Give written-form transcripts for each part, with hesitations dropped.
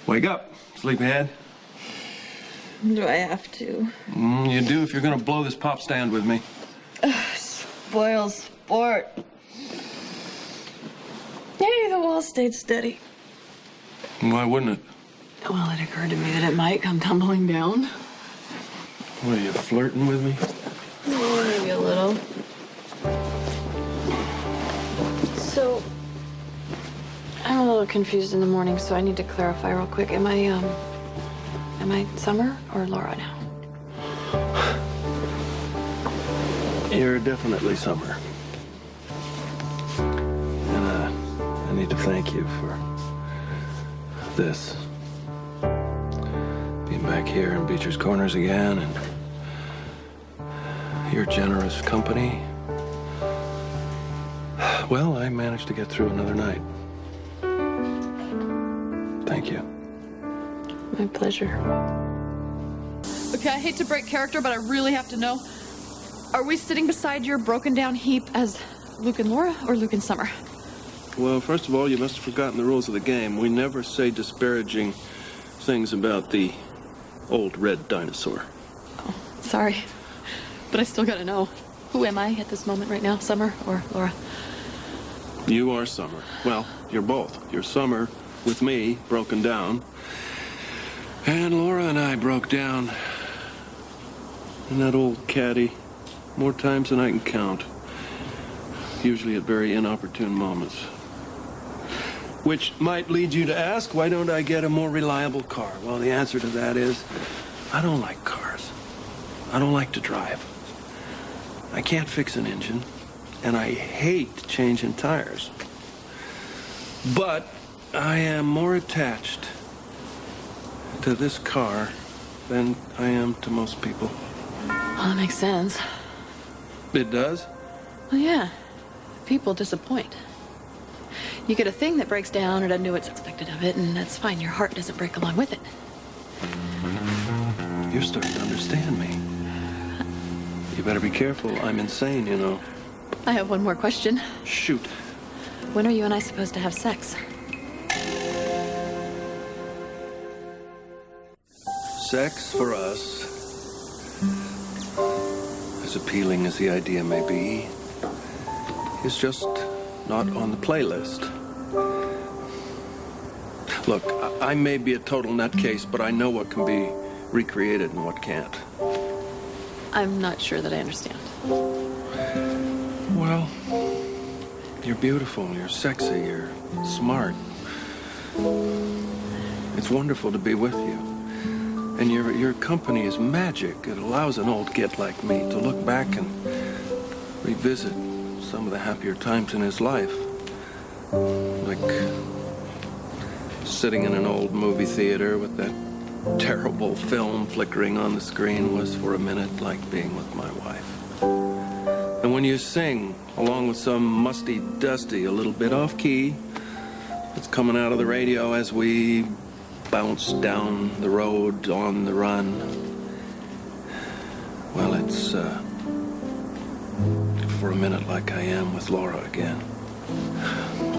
Wake up, sleepyhead. Do I have to? You do if you're gonna blow this pop stand with me. Spoil sport. Hey, the wall stayed steady. Why wouldn't it? Well, it occurred to me that it might come tumbling down. What, are you flirting with me? Maybe a little. So, I'm a little confused in the morning, so I need to clarify real quick. Am I Summer or Laura now? You're definitely Summer. And I need to thank you for this. Being back here in Beecher's Corners again and your generous company. Well, I managed to get through another night. Thank you. My pleasure. Okay, I hate to break character, but I really have to know. Are we sitting beside your broken down heap as Luke and Laura or Luke and Summer? Well, first of all, you must have forgotten the rules of the game. We never say disparaging things about the old red dinosaur. Oh, sorry. But I still gotta know. Who am I at this moment right now, Summer or Laura? You are Summer. Well, you're both. You're Summer with me, broken down. And Laura and I broke down in that old caddy more times than I can count. Usually at very inopportune moments. Which might lead you to ask, why don't I get a more reliable car? Well, the answer to that is, I don't like cars. I don't like to drive. I can't fix an engine, and I hate changing tires. But I am more attached to this car than I am to most people. Well, that makes sense. It does? Well, yeah. People disappoint. You get a thing that breaks down or doesn't do what's expected of it, and that's fine. Your heart doesn't break along with it. You're starting to understand me. You better be careful. I'm insane, you know. I have one more question. Shoot. When are you and I supposed to have sex? Sex for us, as appealing as the idea may be, is just not on the playlist. Look, I may be a total nutcase, but I know what can be recreated and what can't. I'm not sure that I understand. Well, you're beautiful, you're sexy, you're smart. It's wonderful to be with you. And your company is magic. It allows an old git like me to look back and revisit some of the happier times in his life. Like sitting in an old movie theater with that terrible film flickering on the screen was for a minute like being with my wife. And when you sing along with some musty dusty, a little bit off key, it's coming out of the radio as we bounce down the road on the run. Well, it's for a minute like I am with Laura again.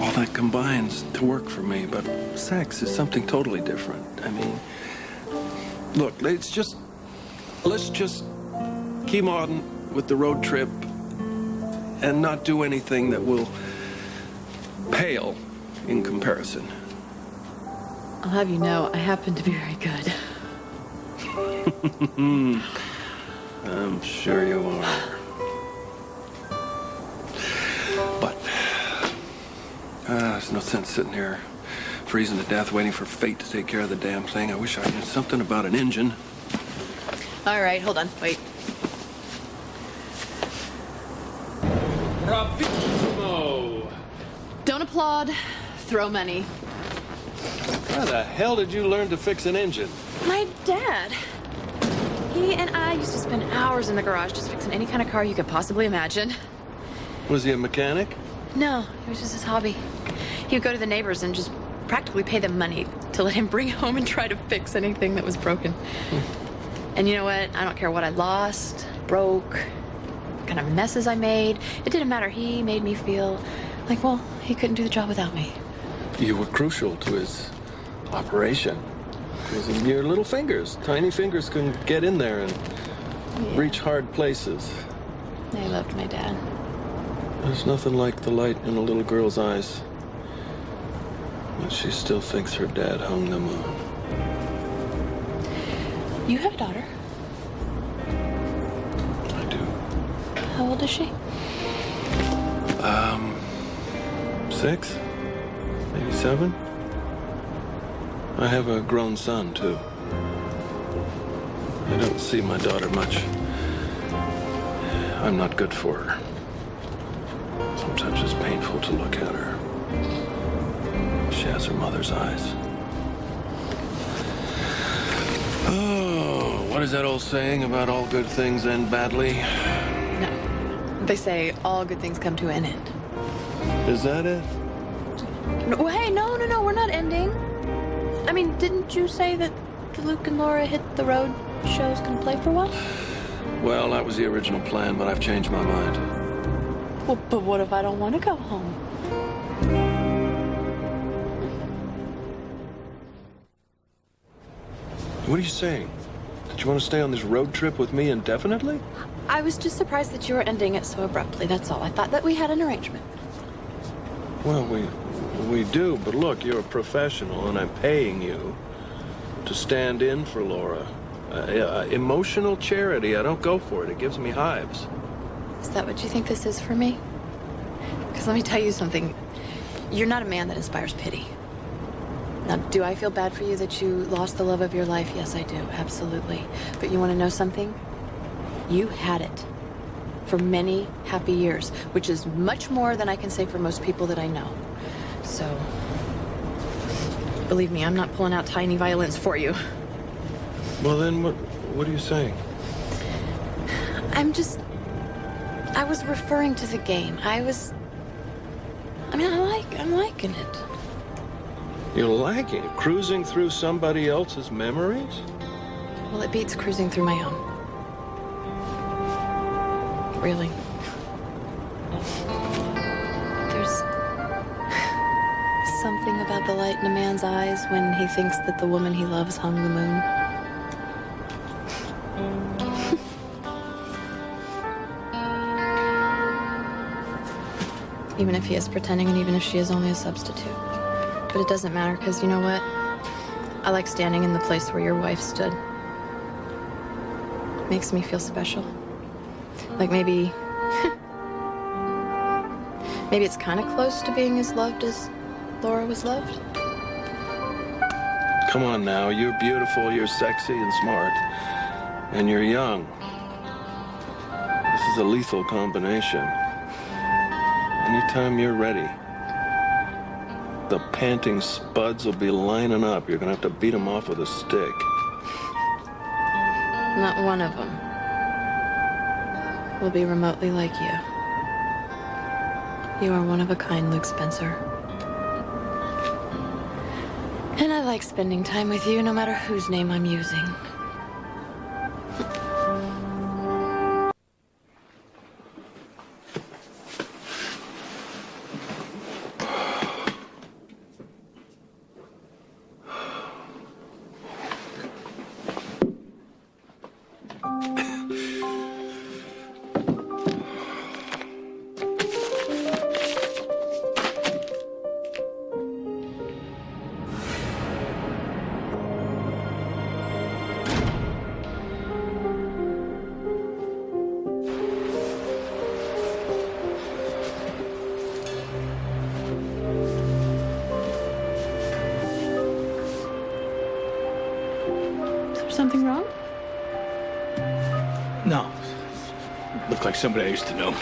All that combines to work for me, but sex is something totally different. I mean, look, let's just keep on with the road trip and not do anything that will pale in comparison. I'll have you know, I happen to be very good. I'm sure you are. But there's no sense sitting here freezing to death waiting for fate to take care of the damn thing. I wish I knew something about an engine. All right, hold on, wait. Bravissimo! Don't applaud, throw money. How the hell did you learn to fix an engine? My dad. He and I used to spend hours in the garage just fixing any kind of car you could possibly imagine. Was he a mechanic? No, it was just his hobby. He would go to the neighbors and just practically pay them money to let him bring home and try to fix anything that was broken. And you know what? I don't care what I lost, broke, kind of messes I made. It didn't matter. He made me feel like, well, he couldn't do the job without me. You were crucial to his operation. Because your little fingers, tiny fingers, can get in there and reach hard places. I loved my dad. There's nothing like the light in a little girl's eyes when she still thinks her dad hung the moon. You have a daughter. I do. How old is she? 6, maybe 7. I have a grown son, too. I don't see my daughter much. I'm not good for her. Sometimes it's painful to look at her. She has her mother's eyes. Oh, what is that old saying about all good things end badly? No. They say all good things come to an end. Is that it? No, hey, no, we're not ending. I mean, didn't you say that the Luke and Laura hit the road show's gonna play for a while? Well, that was the original plan, but I've changed my mind. Well, but what if I don't want to go home? What are you saying? That you want to stay on this road trip with me indefinitely? I was just surprised that you were ending it so abruptly, that's all. I thought that we had an arrangement. Well, we do, but look, you're a professional, and I'm paying you to stand in for Laura. Emotional charity, I don't go for it. It gives me hives. Is that what you think this is for me? Because let me tell you something. You're not a man that inspires pity. Now, do I feel bad for you that you lost the love of your life? Yes, I do, absolutely. But you want to know something? You had it for many happy years, which is much more than I can say for most people that I know. So, believe me, I'm not pulling out tiny violins for you. Well, then what are you saying? I was referring to the game. I'm liking it. You're liking it? Cruising through somebody else's memories? Well, it beats cruising through my own. Really. There's something about the light in a man's eyes when he thinks that the woman he loves hung the moon. Even if he is pretending and even if she is only a substitute. But it doesn't matter, because you know what? I like standing in the place where your wife stood. It makes me feel special. Like maybe it's kind of close to being as loved as Laura was loved. Come on now, you're beautiful, you're sexy and smart, and you're young. This is a lethal combination. Anytime you're ready, the panting spuds will be lining up. You're gonna have to beat them off with a stick. Not one of them will be remotely like you. You are one of a kind, Luke Spencer. And I like spending time with you, no matter whose name I'm using. Something wrong? No. Looked like somebody I used to know.